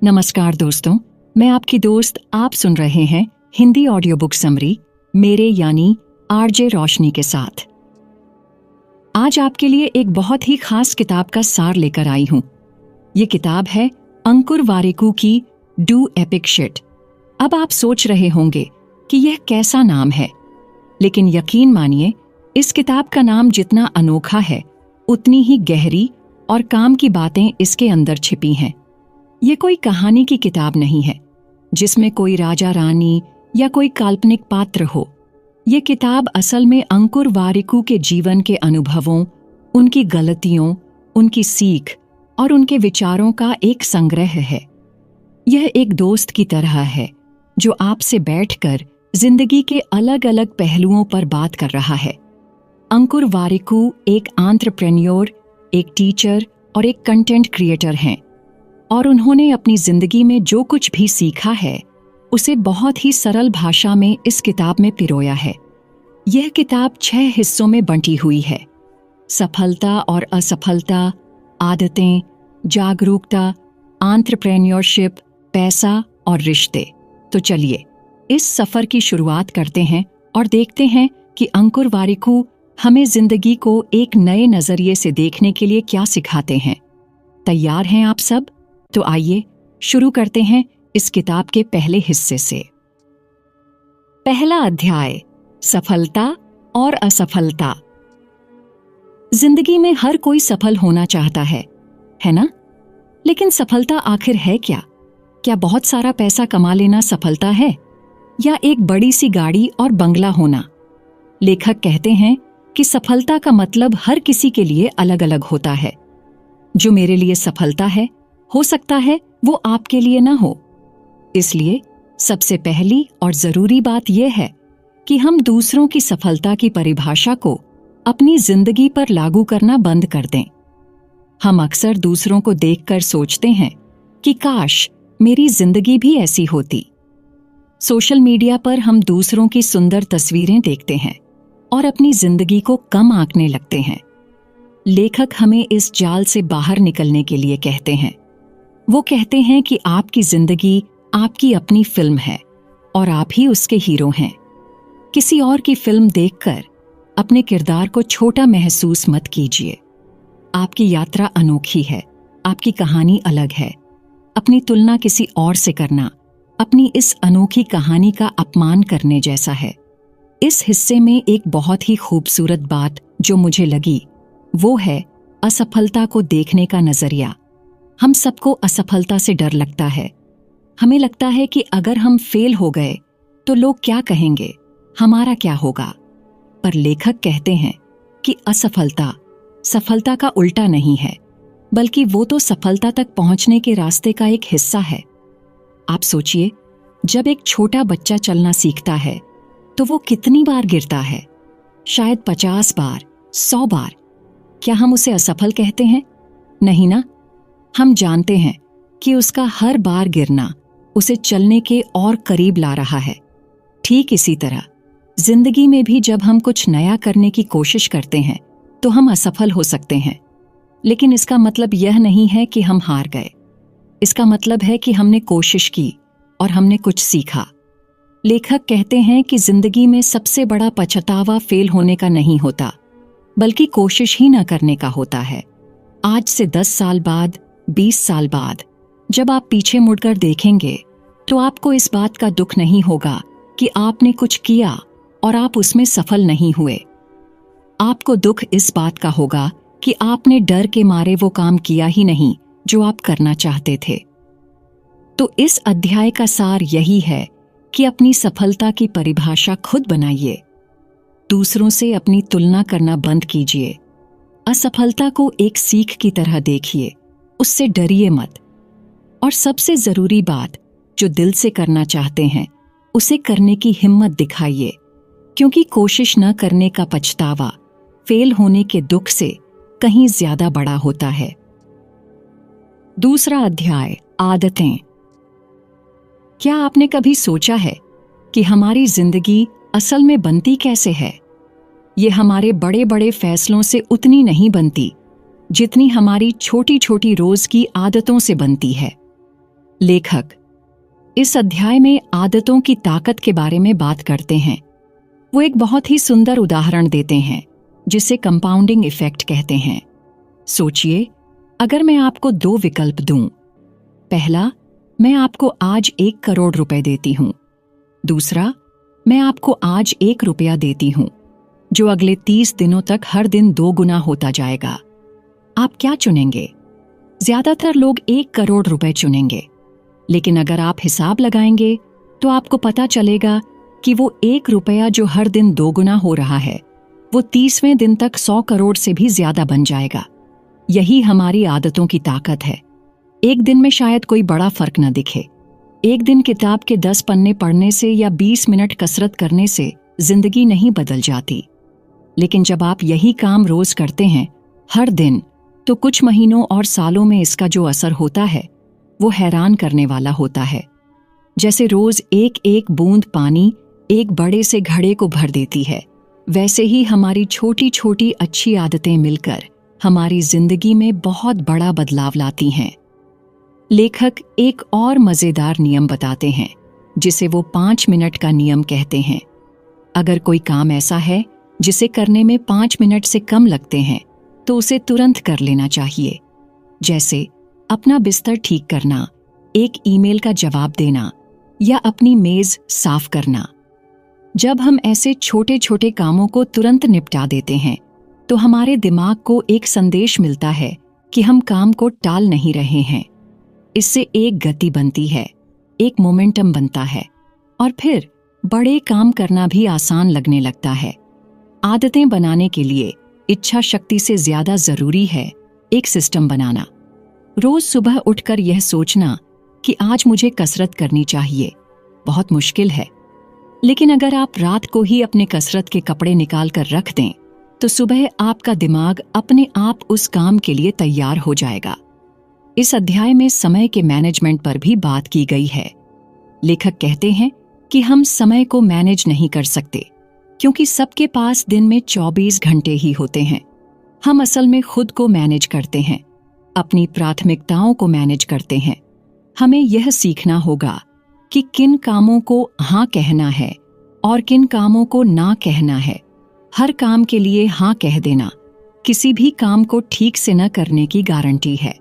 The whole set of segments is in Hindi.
नमस्कार दोस्तों, मैं आपकी दोस्त। आप सुन रहे हैं हिंदी ऑडियो बुक समरी मेरे यानी आरजे रोशनी के साथ। आज आपके लिए एक बहुत ही खास किताब का सार लेकर आई हूं। ये किताब है अंकुर वारिकू की डू एपिक शिट। अब आप सोच रहे होंगे कि यह कैसा नाम है, लेकिन यकीन मानिए, इस किताब का नाम जितना अनोखा है उतनी ही गहरी और काम की बातें इसके अंदर छिपी हैं। ये कोई कहानी की किताब नहीं है जिसमें कोई राजा रानी या कोई काल्पनिक पात्र हो। ये किताब असल में अंकुर वारिकू के जीवन के अनुभवों, उनकी गलतियों, उनकी सीख और उनके विचारों का एक संग्रह है। यह एक दोस्त की तरह है जो आपसे बैठकर जिंदगी के अलग अलग पहलुओं पर बात कर रहा है। अंकुर वारिकू एक एंटरप्रेन्योर, एक टीचर और एक कंटेंट क्रिएटर हैं, और उन्होंने अपनी जिंदगी में जो कुछ भी सीखा है उसे बहुत ही सरल भाषा में इस किताब में पिरोया है। यह किताब 6 हिस्सों में बंटी हुई है: सफलता और असफलता, आदतें, जागरूकता, एंटरप्रेन्योरशिप, पैसा और रिश्ते। तो चलिए इस सफर की शुरुआत करते हैं और देखते हैं कि अंकुर वारिकू हमें जिंदगी को एक नए नजरिए से देखने के लिए क्या सिखाते हैं। तैयार हैं आप सब? तो आइए शुरू करते हैं इस किताब के पहले हिस्से से। पहला अध्याय, सफलता और असफलता। जिंदगी में हर कोई सफल होना चाहता है ना? लेकिन सफलता आखिर है क्या? क्या बहुत सारा पैसा कमा लेना सफलता है, या एक बड़ी सी गाड़ी और बंगला होना? लेखक कहते हैं कि सफलता का मतलब हर किसी के लिए अलग अलग होता है। जो मेरे लिए सफलता है, हो सकता है वो आपके लिए ना हो। इसलिए सबसे पहली और जरूरी बात यह है कि हम दूसरों की सफलता की परिभाषा को अपनी जिंदगी पर लागू करना बंद कर दें। हम अक्सर दूसरों को देखकर सोचते हैं कि काश मेरी जिंदगी भी ऐसी होती। सोशल मीडिया पर हम दूसरों की सुंदर तस्वीरें देखते हैं और अपनी जिंदगी को कम आंकने लगते हैं। लेखक हमें इस जाल से बाहर निकलने के लिए कहते हैं। वो कहते हैं कि आपकी जिंदगी आपकी अपनी फिल्म है और आप ही उसके हीरो हैं। किसी और की फिल्म देखकर अपने किरदार को छोटा महसूस मत कीजिए। आपकी यात्रा अनोखी है, आपकी कहानी अलग है। अपनी तुलना किसी और से करना अपनी इस अनोखी कहानी का अपमान करने जैसा है। इस हिस्से में एक बहुत ही खूबसूरत बात जो मुझे लगी वो है असफलता को देखने का नजरिया। हम सबको असफलता से डर लगता है। हमें लगता है कि अगर हम फेल हो गए तो लोग क्या कहेंगे, हमारा क्या होगा। पर लेखक कहते हैं कि असफलता सफलता का उल्टा नहीं है, बल्कि वो तो सफलता तक पहुंचने के रास्ते का एक हिस्सा है। आप सोचिए, जब एक छोटा बच्चा चलना सीखता है तो वो कितनी बार गिरता है? शायद 50 बार, 100 बार। क्या हम उसे असफल कहते हैं? नहीं ना। हम जानते हैं कि उसका हर बार गिरना उसे चलने के और करीब ला रहा है। ठीक इसी तरह जिंदगी में भी जब हम कुछ नया करने की कोशिश करते हैं तो हम असफल हो सकते हैं, लेकिन इसका मतलब यह नहीं है कि हम हार गए। इसका मतलब है कि हमने कोशिश की और हमने कुछ सीखा। लेखक कहते हैं कि जिंदगी में सबसे बड़ा पछतावा फेल होने का नहीं होता, बल्कि कोशिश ही न करने का होता है। आज से 10 साल बाद, 20 साल बाद जब आप पीछे मुड़कर देखेंगे तो आपको इस बात का दुख नहीं होगा कि आपने कुछ किया और आप उसमें सफल नहीं हुए। आपको दुख इस बात का होगा कि आपने डर के मारे वो काम किया ही नहीं जो आप करना चाहते थे। तो इस अध्याय का सार यही है कि अपनी सफलता की परिभाषा खुद बनाइए। दूसरों से अपनी तुलना करना बंद कीजिए। असफलता को एक सीख की तरह देखिए, उससे डरिए मत। और सबसे जरूरी बात, जो दिल से करना चाहते हैं उसे करने की हिम्मत दिखाइए, क्योंकि कोशिश न करने का पछतावा फेल होने के दुख से कहीं ज्यादा बड़ा होता है। दूसरा अध्याय, आदतें। क्या आपने कभी सोचा है कि हमारी जिंदगी असल में बनती कैसे है? ये हमारे बड़े बड़े फैसलों से उतनी नहीं बनती जितनी हमारी छोटी छोटी रोज की आदतों से बनती है। लेखक इस अध्याय में आदतों की ताकत के बारे में बात करते हैं। वो एक बहुत ही सुंदर उदाहरण देते हैं जिसे कंपाउंडिंग इफेक्ट कहते हैं। सोचिए, अगर मैं आपको 2 विकल्प दूं। पहला, मैं आपको आज 1 करोड़ रुपए देती हूं। दूसरा, मैं आपको आज 1 रुपया देती हूं, जो अगले 30 दिनों तक हर दिन 2 गुना होता जाएगा। आप क्या चुनेंगे? ज्यादातर लोग 1 करोड़ रुपए चुनेंगे, लेकिन अगर आप हिसाब लगाएंगे तो आपको पता चलेगा कि वो 1 रुपया जो हर दिन 2 गुना हो रहा है, वो 30वें दिन तक 100 करोड़ से भी ज्यादा बन जाएगा। यही हमारी आदतों की ताकत है। एक दिन में शायद कोई बड़ा फर्क न दिखे। एक दिन किताब के 10 पन्ने पढ़ने से या 20 मिनट कसरत करने से जिंदगी नहीं बदल जाती, लेकिन जब आप यही काम रोज करते हैं, हर दिन, तो कुछ महीनों और सालों में इसका जो असर होता है वो हैरान करने वाला होता है। जैसे रोज एक एक बूंद पानी एक बड़े से घड़े को भर देती है, वैसे ही हमारी छोटी छोटी अच्छी आदतें मिलकर हमारी जिंदगी में बहुत बड़ा बदलाव लाती हैं। लेखक एक और मजेदार नियम बताते हैं जिसे वो 5 मिनट का नियम कहते हैं। अगर कोई काम ऐसा है जिसे करने में 5 मिनट से कम लगते हैं तो उसे तुरंत कर लेना चाहिए। जैसे अपना बिस्तर ठीक करना, एक ईमेल का जवाब देना या अपनी मेज साफ करना। जब हम ऐसे छोटे छोटे कामों को तुरंत निपटा देते हैं तो हमारे दिमाग को एक संदेश मिलता है कि हम काम को टाल नहीं रहे हैं। इससे एक गति बनती है, एक मोमेंटम बनता है और फिर बड़े काम करना भी आसान लगने लगता है। आदतें बनाने के लिए इच्छा शक्ति से ज्यादा जरूरी है एक सिस्टम बनाना। रोज सुबह उठकर यह सोचना कि आज मुझे कसरत करनी चाहिए बहुत मुश्किल है, लेकिन अगर आप रात को ही अपने कसरत के कपड़े निकाल कर रख दें तो सुबह आपका दिमाग अपने आप उस काम के लिए तैयार हो जाएगा। इस अध्याय में समय के मैनेजमेंट पर भी बात की गई है। लेखक कहते हैं कि हम समय को मैनेज नहीं कर सकते क्योंकि सबके पास दिन में 24 घंटे ही होते हैं। हम असल में खुद को मैनेज करते हैं, अपनी प्राथमिकताओं को मैनेज करते हैं। हमें यह सीखना होगा कि किन कामों को हाँ कहना है और किन कामों को ना कहना है। हर काम के लिए हाँ कह देना किसी भी काम को ठीक से न करने की गारंटी है।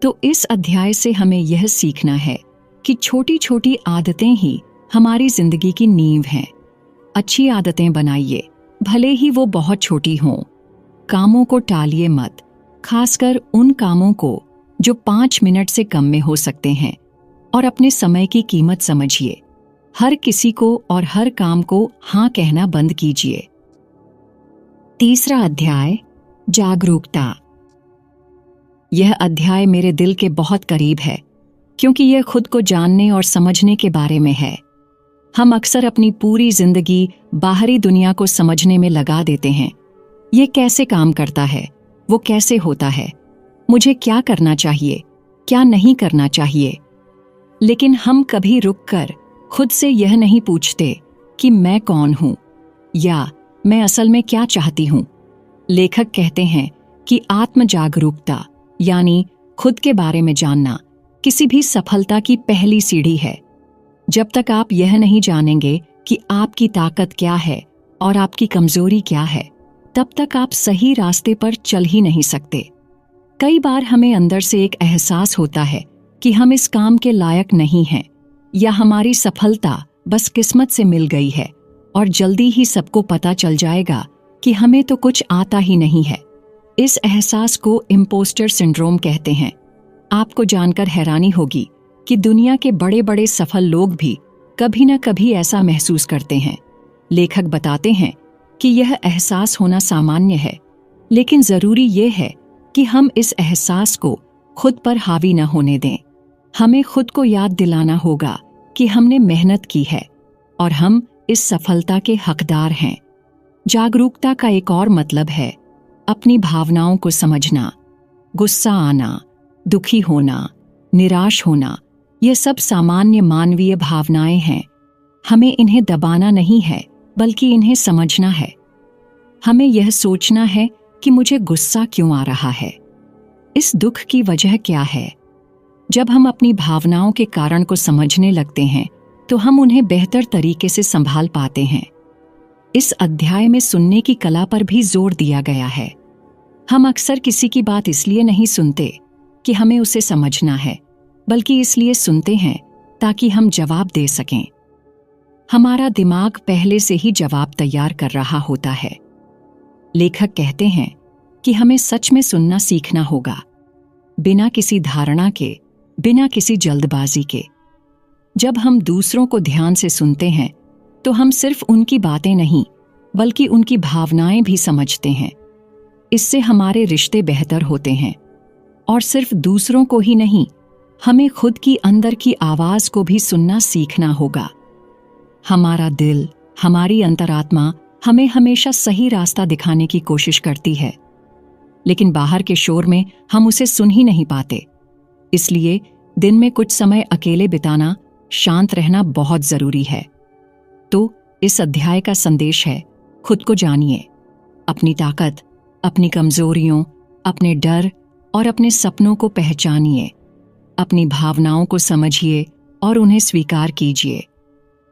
तो इस अध्याय से हमें यह सीखना है कि छोटी छोटी आदतें ही हमारी जिंदगी की नींव हैं। अच्छी आदतें बनाइए, भले ही वो बहुत छोटी हों। कामों को टालिए मत, खासकर उन कामों को जो 5 मिनट से कम में हो सकते हैं, और अपने समय की कीमत समझिए। हर किसी को और हर काम को हाँ कहना बंद कीजिए। तीसरा अध्याय, जागरूकता। यह अध्याय मेरे दिल के बहुत करीब है क्योंकि यह खुद को जानने और समझने के बारे में है। हम अक्सर अपनी पूरी जिंदगी बाहरी दुनिया को समझने में लगा देते हैं। ये कैसे काम करता है, वो कैसे होता है, मुझे क्या करना चाहिए, क्या नहीं करना चाहिए। लेकिन हम कभी रुककर खुद से यह नहीं पूछते कि मैं कौन हूं या मैं असल में क्या चाहती हूं। लेखक कहते हैं कि आत्म जागरूकता यानी खुद के बारे में जानना किसी भी सफलता की पहली सीढ़ी है। जब तक आप यह नहीं जानेंगे कि आपकी ताकत क्या है और आपकी कमजोरी क्या है, तब तक आप सही रास्ते पर चल ही नहीं सकते। कई बार हमें अंदर से एक एहसास होता है कि हम इस काम के लायक नहीं हैं या हमारी सफलता बस किस्मत से मिल गई है और जल्दी ही सबको पता चल जाएगा कि हमें तो कुछ आता ही नहीं है। इस एहसास को इम्पोस्टर सिंड्रोम कहते हैं। आपको जानकर हैरानी होगी कि दुनिया के बड़े बड़े सफल लोग भी कभी न कभी ऐसा महसूस करते हैं। लेखक बताते हैं कि यह एहसास होना सामान्य है, लेकिन जरूरी यह है कि हम इस एहसास को खुद पर हावी न होने दें। हमें खुद को याद दिलाना होगा कि हमने मेहनत की है और हम इस सफलता के हकदार हैं। जागरूकता का एक और मतलब है अपनी भावनाओं को समझना। गुस्सा आना, दुखी होना, निराश होना, ये सब सामान्य मानवीय भावनाएं हैं। हमें इन्हें दबाना नहीं है, बल्कि इन्हें समझना है। हमें यह सोचना है कि मुझे गुस्सा क्यों आ रहा है, इस दुख की वजह क्या है। जब हम अपनी भावनाओं के कारण को समझने लगते हैं तो हम उन्हें बेहतर तरीके से संभाल पाते हैं। इस अध्याय में सुनने की कला पर भी जोर दिया गया है। हम अक्सर किसी की बात इसलिए नहीं सुनते कि हमें उसे समझना है, बल्कि इसलिए सुनते हैं ताकि हम जवाब दे सकें। हमारा दिमाग पहले से ही जवाब तैयार कर रहा होता है। लेखक कहते हैं कि हमें सच में सुनना सीखना होगा, बिना किसी धारणा के, बिना किसी जल्दबाजी के। जब हम दूसरों को ध्यान से सुनते हैं तो हम सिर्फ उनकी बातें नहीं, बल्कि उनकी भावनाएं भी समझते हैं। इससे हमारे रिश्ते बेहतर होते हैं। और सिर्फ दूसरों को ही नहीं, हमें खुद की अंदर की आवाज को भी सुनना सीखना होगा। हमारा दिल, हमारी अंतरात्मा हमें हमेशा सही रास्ता दिखाने की कोशिश करती है, लेकिन बाहर के शोर में हम उसे सुन ही नहीं पाते। इसलिए दिन में कुछ समय अकेले बिताना, शांत रहना बहुत जरूरी है। तो इस अध्याय का संदेश है, खुद को जानिए, अपनी ताकत, अपनी कमजोरियों, अपने डर और अपने सपनों को पहचानिए। अपनी भावनाओं को समझिए और उन्हें स्वीकार कीजिए।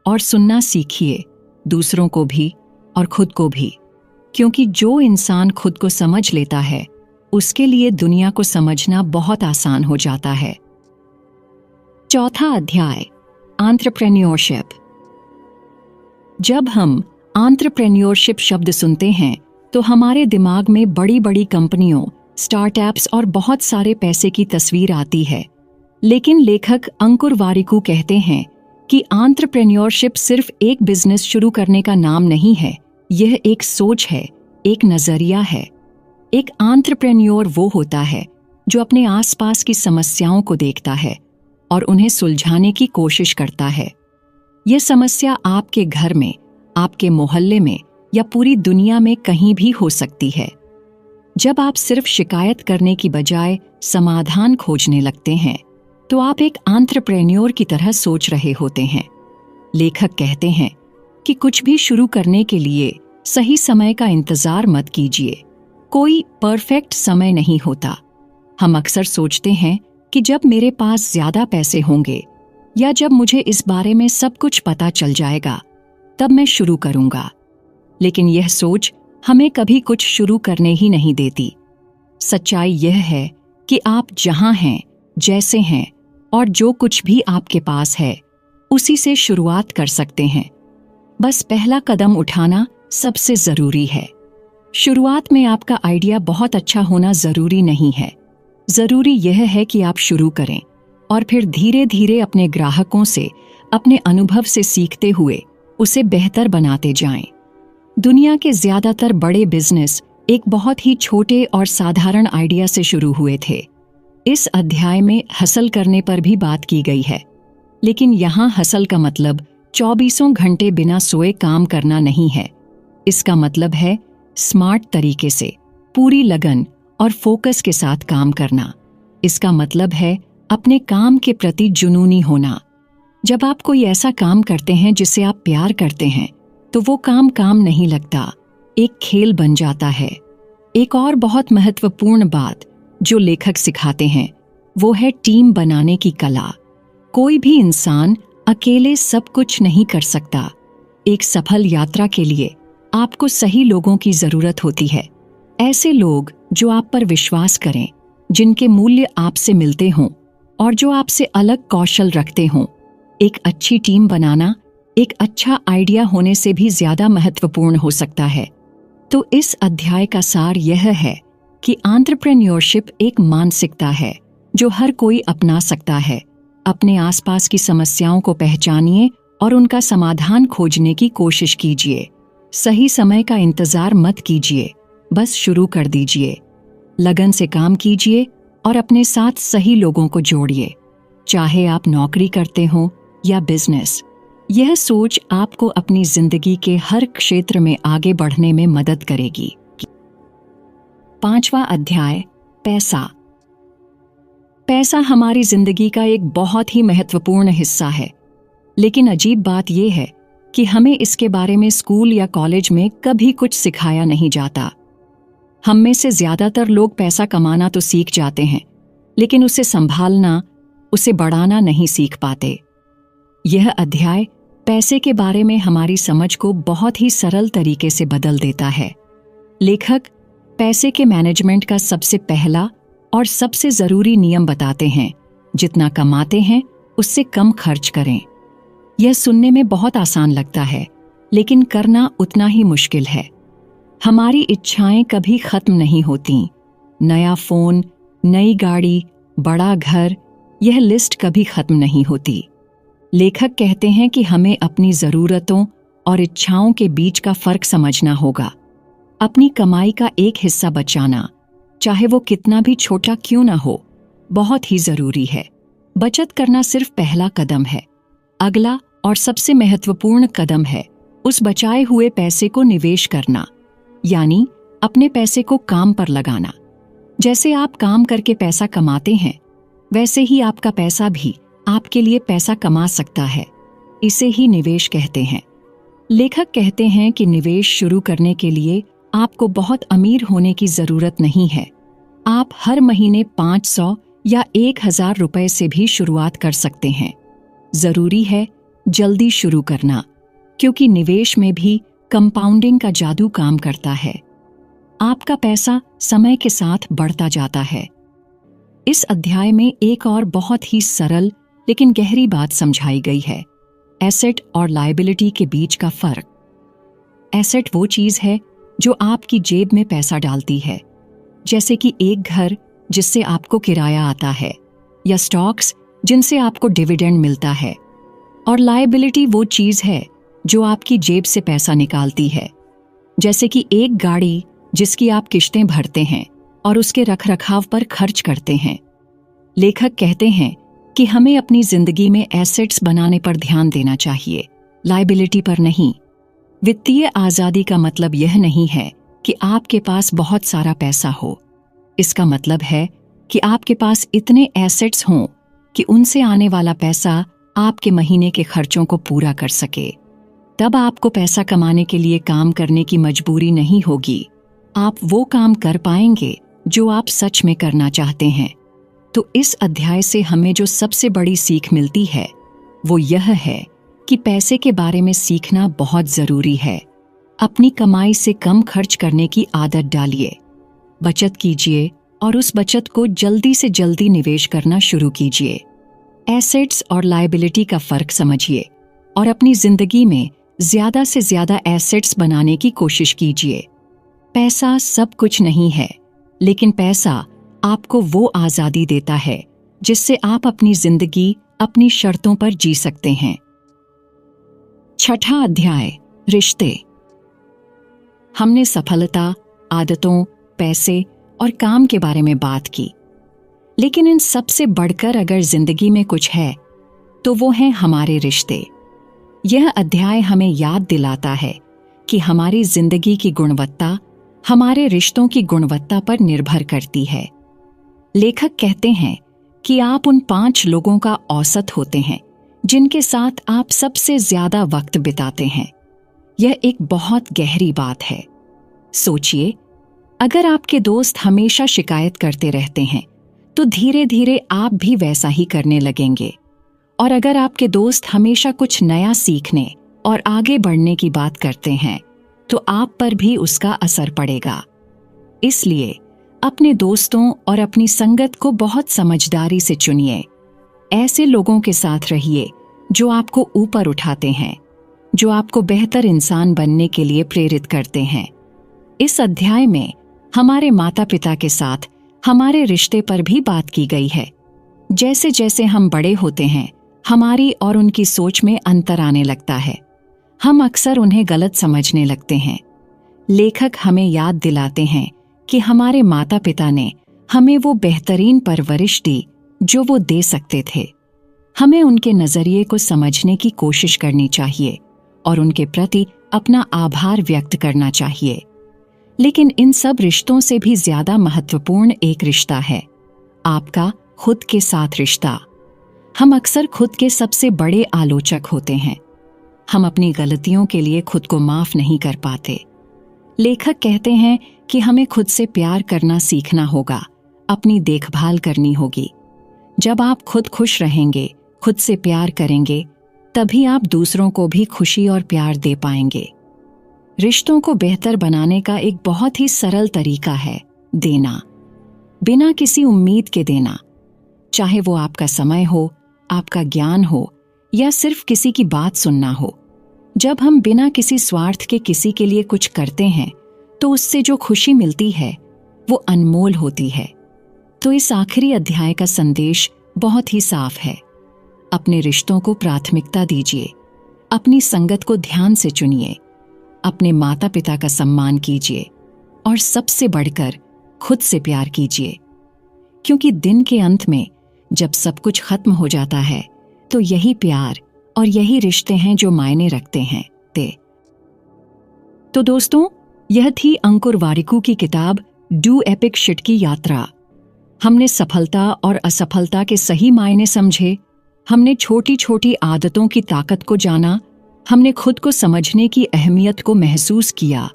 और सुनना सीखिए, दूसरों को भी और खुद को भी, क्योंकि जो इंसान खुद को समझ लेता है उसके लिए दुनिया को समझना बहुत आसान हो जाता है। चौथा अध्याय, एंटरप्रेन्योरशिप। जब हम एंटरप्रेन्योरशिप शब्द सुनते हैं तो हमारे दिमाग में बड़ी बड़ी कंपनियों, स्टार्टअप्स और बहुत सारे पैसे की तस्वीर आती है। लेकिन लेखक अंकुर वारिकू कहते हैं कि एंटरप्रेन्योरशिप सिर्फ एक बिजनेस शुरू करने का नाम नहीं है, यह एक सोच है, एक नजरिया है। एक एंटरप्रेन्योर वो होता है जो अपने आसपास की समस्याओं को देखता है और उन्हें सुलझाने की कोशिश करता है। यह समस्या आपके घर में, आपके मोहल्ले में या पूरी दुनिया में कहीं भी हो सकती है। जब आप सिर्फ शिकायत करने की बजाय समाधान खोजने लगते हैं तो आप एक एंटरप्रेन्योर की तरह सोच रहे होते हैं। लेखक कहते हैं कि कुछ भी शुरू करने के लिए सही समय का इंतजार मत कीजिए। कोई परफेक्ट समय नहीं होता। हम अक्सर सोचते हैं कि जब मेरे पास ज्यादा पैसे होंगे या जब मुझे इस बारे में सब कुछ पता चल जाएगा तब मैं शुरू करूंगा। लेकिन यह सोच हमें कभी कुछ शुरू करने ही नहीं देती। सच्चाई यह है कि आप जहां हैं, जैसे हैं और जो कुछ भी आपके पास है उसी से शुरुआत कर सकते हैं। बस पहला कदम उठाना सबसे जरूरी है। शुरुआत में आपका आइडिया बहुत अच्छा होना जरूरी नहीं है। जरूरी यह है कि आप शुरू करें और फिर धीरे धीरे अपने ग्राहकों से, अपने अनुभव से सीखते हुए उसे बेहतर बनाते जाएं। दुनिया के ज्यादातर बड़े बिजनेस एक बहुत ही छोटे और साधारण आइडिया से शुरू हुए थे। इस अध्याय में हसल करने पर भी बात की गई है, लेकिन यहाँ हसल का मतलब 24 घंटे बिना सोए काम करना नहीं है। इसका मतलब है स्मार्ट तरीके से, पूरी लगन और फोकस के साथ काम करना। इसका मतलब है अपने काम के प्रति जुनूनी होना। जब आप कोई ऐसा काम करते हैं जिसे आप प्यार करते हैं तो वो काम काम नहीं लगता, एक खेल बन जाता है। एक और बहुत महत्वपूर्ण बात जो लेखक सिखाते हैं वो है टीम बनाने की कला। कोई भी इंसान अकेले सब कुछ नहीं कर सकता। एक सफल यात्रा के लिए आपको सही लोगों की जरूरत होती है। ऐसे लोग जो आप पर विश्वास करें, जिनके मूल्य आपसे मिलते हों और जो आपसे अलग कौशल रखते हों। एक अच्छी टीम बनाना एक अच्छा आइडिया होने से भी ज्यादा महत्वपूर्ण हो सकता है। तो इस अध्याय का सार यह है कि एंटरप्रेन्योरशिप एक मानसिकता है जो हर कोई अपना सकता है। अपने आसपास की समस्याओं को पहचानिए और उनका समाधान खोजने की कोशिश कीजिए। सही समय का इंतजार मत कीजिए, बस शुरू कर दीजिए। लगन से काम कीजिए और अपने साथ सही लोगों को जोड़िए। चाहे आप नौकरी करते हो या बिजनेस, यह सोच आपको अपनी जिंदगी के हर क्षेत्र में आगे बढ़ने में मदद करेगी। 5वां अध्याय, पैसा। पैसा हमारी जिंदगी का एक बहुत ही महत्वपूर्ण हिस्सा है, लेकिन अजीब बात यह है कि हमें इसके बारे में स्कूल या कॉलेज में कभी कुछ सिखाया नहीं जाता। हम में से ज्यादातर लोग पैसा कमाना तो सीख जाते हैं, लेकिन उसे संभालना, उसे बढ़ाना नहीं सीख पाते। यह अध्याय पैसे के बारे में हमारी समझ को बहुत ही सरल तरीके से बदल देता है। लेखक पैसे के मैनेजमेंट का सबसे पहला और सबसे जरूरी नियम बताते हैं, जितना कमाते हैं उससे कम खर्च करें। यह सुनने में बहुत आसान लगता है, लेकिन करना उतना ही मुश्किल है। हमारी इच्छाएं कभी खत्म नहीं होती। नया फोन, नई गाड़ी, बड़ा घर, यह लिस्ट कभी खत्म नहीं होती। लेखक कहते हैं कि हमें अपनी जरूरतों और इच्छाओं के बीच का फर्क समझना होगा। अपनी कमाई का एक हिस्सा बचाना, चाहे वो कितना भी छोटा क्यों ना हो, बहुत ही जरूरी है। बचत करना सिर्फ पहला कदम है। अगला और सबसे महत्वपूर्ण कदम है उस बचाए हुए पैसे को निवेश करना, यानी अपने पैसे को काम पर लगाना। जैसे आप काम करके पैसा कमाते हैं, वैसे ही आपका पैसा भी आपके लिए पैसा कमा सकता है। इसे ही निवेश कहते हैं। लेखक कहते हैं कि निवेश शुरू करने के लिए आपको बहुत अमीर होने की जरूरत नहीं है। आप हर महीने 500 या 1000 रुपए से भी शुरुआत कर सकते हैं। जरूरी है जल्दी शुरू करना, क्योंकि निवेश में भी कंपाउंडिंग का जादू काम करता है। आपका पैसा समय के साथ बढ़ता जाता है। इस अध्याय में एक और बहुत ही सरल लेकिन गहरी बात समझाई गई है, एसेट और लायबिलिटी के बीच का फर्क। एसेट वो चीज है जो आपकी जेब में पैसा डालती है, जैसे कि एक घर जिससे आपको किराया आता है, या स्टॉक्स जिनसे आपको डिविडेंड मिलता है। और लायबिलिटी वो चीज है जो आपकी जेब से पैसा निकालती है, जैसे कि एक गाड़ी जिसकी आप किश्तें भरते हैं और उसके रखरखाव पर खर्च करते हैं। लेखक कहते हैं कि हमें अपनी जिंदगी में एसेट्स बनाने पर ध्यान देना चाहिए, लायबिलिटी पर नहीं। वित्तीय आजादी का मतलब यह नहीं है कि आपके पास बहुत सारा पैसा हो। इसका मतलब है कि आपके पास इतने एसेट्स हों कि उनसे आने वाला पैसा आपके महीने के खर्चों को पूरा कर सके। तब आपको पैसा कमाने के लिए काम करने की मजबूरी नहीं होगी। आप वो काम कर पाएंगे जो आप सच में करना चाहते हैं। तो इस अध्याय से हमें जो सबसे बड़ी सीख मिलती है वो यह है कि पैसे के बारे में सीखना बहुत जरूरी है। अपनी कमाई से कम खर्च करने की आदत डालिए, बचत कीजिए और उस बचत को जल्दी से जल्दी निवेश करना शुरू कीजिए। एसेट्स और लायबिलिटी का फर्क समझिए और अपनी जिंदगी में ज्यादा से ज्यादा एसेट्स बनाने की कोशिश कीजिए। पैसा सब कुछ नहीं है, लेकिन पैसा आपको वो आजादी देता है जिससे आप अपनी जिंदगी अपनी शर्तों पर जी सकते हैं। छठा अध्याय, रिश्ते। हमने सफलता, आदतों, पैसे और काम के बारे में बात की, लेकिन इन सब से बढ़कर अगर जिंदगी में कुछ है तो वो हैं हमारे रिश्ते। यह अध्याय हमें याद दिलाता है कि हमारी जिंदगी की गुणवत्ता हमारे रिश्तों की गुणवत्ता पर निर्भर करती है। लेखक कहते हैं कि आप उन 5 लोगों का औसत होते हैं जिनके साथ आप सबसे ज्यादा वक्त बिताते हैं। यह एक बहुत गहरी बात है। सोचिए, अगर आपके दोस्त हमेशा शिकायत करते रहते हैं तो धीरे धीरे आप भी वैसा ही करने लगेंगे। और अगर आपके दोस्त हमेशा कुछ नया सीखने और आगे बढ़ने की बात करते हैं तो आप पर भी उसका असर पड़ेगा। इसलिए अपने दोस्तों और अपनी संगत को बहुत समझदारी से चुनिए। ऐसे लोगों के साथ रहिए जो आपको ऊपर उठाते हैं, जो आपको बेहतर इंसान बनने के लिए प्रेरित करते हैं। इस अध्याय में हमारे माता पिता के साथ हमारे रिश्ते पर भी बात की गई है। जैसे जैसे हम बड़े होते हैं, हमारी और उनकी सोच में अंतर आने लगता है। हम अक्सर उन्हें गलत समझने लगते हैं। लेखक हमें याद दिलाते हैं कि हमारे माता पिता ने हमें वो बेहतरीन परवरिश दी जो वो दे सकते थे। हमें उनके नजरिए को समझने की कोशिश करनी चाहिए और उनके प्रति अपना आभार व्यक्त करना चाहिए। लेकिन इन सब रिश्तों से भी ज्यादा महत्वपूर्ण एक रिश्ता है, आपका खुद के साथ रिश्ता। हम अक्सर खुद के सबसे बड़े आलोचक होते हैं। हम अपनी गलतियों के लिए खुद को माफ नहीं कर पाते। लेखक कहते हैं कि हमें खुद से प्यार करना सीखना होगा, अपनी देखभाल करनी होगी। जब आप खुद खुश रहेंगे, खुद से प्यार करेंगे, तभी आप दूसरों को भी खुशी और प्यार दे पाएंगे। रिश्तों को बेहतर बनाने का एक बहुत ही सरल तरीका है देना, बिना किसी उम्मीद के देना। चाहे वो आपका समय हो, आपका ज्ञान हो या सिर्फ किसी की बात सुनना हो। जब हम बिना किसी स्वार्थ के किसी के लिए कुछ करते हैं तो उससे जो खुशी मिलती है वो अनमोल होती है। तो इस आखिरी अध्याय का संदेश बहुत ही साफ है। अपने रिश्तों को प्राथमिकता दीजिए, अपनी संगत को ध्यान से चुनिए, अपने माता पिता का सम्मान कीजिए और सबसे बढ़कर खुद से प्यार कीजिए। क्योंकि दिन के अंत में जब सब कुछ खत्म हो जाता है तो यही प्यार और यही रिश्ते हैं जो मायने रखते हैं। तो दोस्तों, यह थी अंकुर वारिकू की किताब डू एपिक शिट की यात्रा। हमने सफलता और असफलता के सही मायने समझे, हमने छोटी छोटी आदतों की ताकत को जाना, हमने खुद को समझने की अहमियत को महसूस किया,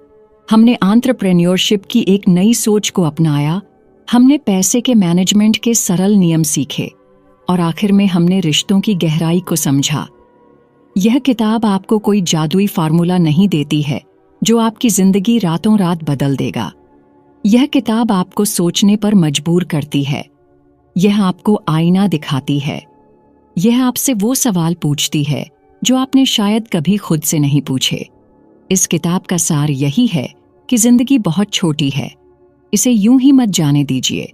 हमने एंटरप्रेन्योरशिप की एक नई सोच को अपनाया, हमने पैसे के मैनेजमेंट के सरल नियम सीखे और आखिर में हमने रिश्तों की गहराई को समझा। यह किताब आपको कोई जादुई फार्मूला नहीं देती है जो आपकी जिंदगी रातों रात बदल देगा। यह किताब आपको सोचने पर मजबूर करती है, यह आपको आईना दिखाती है, यह आपसे वो सवाल पूछती है जो आपने शायद कभी खुद से नहीं पूछे। इस किताब का सार यही है कि जिंदगी बहुत छोटी है, इसे यूं ही मत जाने दीजिए।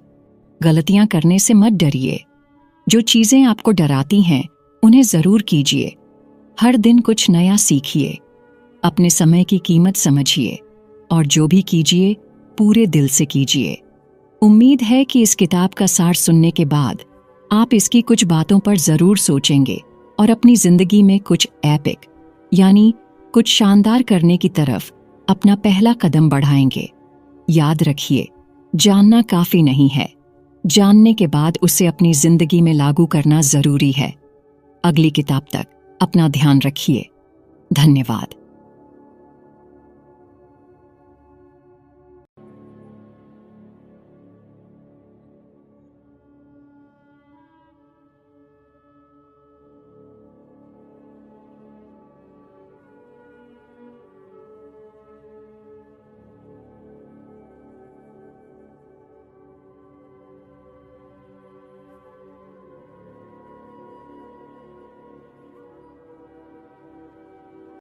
गलतियां करने से मत डरिए, जो चीजें आपको डराती हैं उन्हें जरूर कीजिए। हर दिन कुछ नया सीखिए, अपने समय की कीमत समझिए और जो भी कीजिए पूरे दिल से कीजिए। उम्मीद है कि इस किताब का सार सुनने के बाद आप इसकी कुछ बातों पर जरूर सोचेंगे और अपनी जिंदगी में कुछ एपिक यानी कुछ शानदार करने की तरफ अपना पहला कदम बढ़ाएंगे। याद रखिए, जानना काफी नहीं है, जानने के बाद उसे अपनी जिंदगी में लागू करना जरूरी है। अगली किताब तक अपना ध्यान रखिए। धन्यवाद।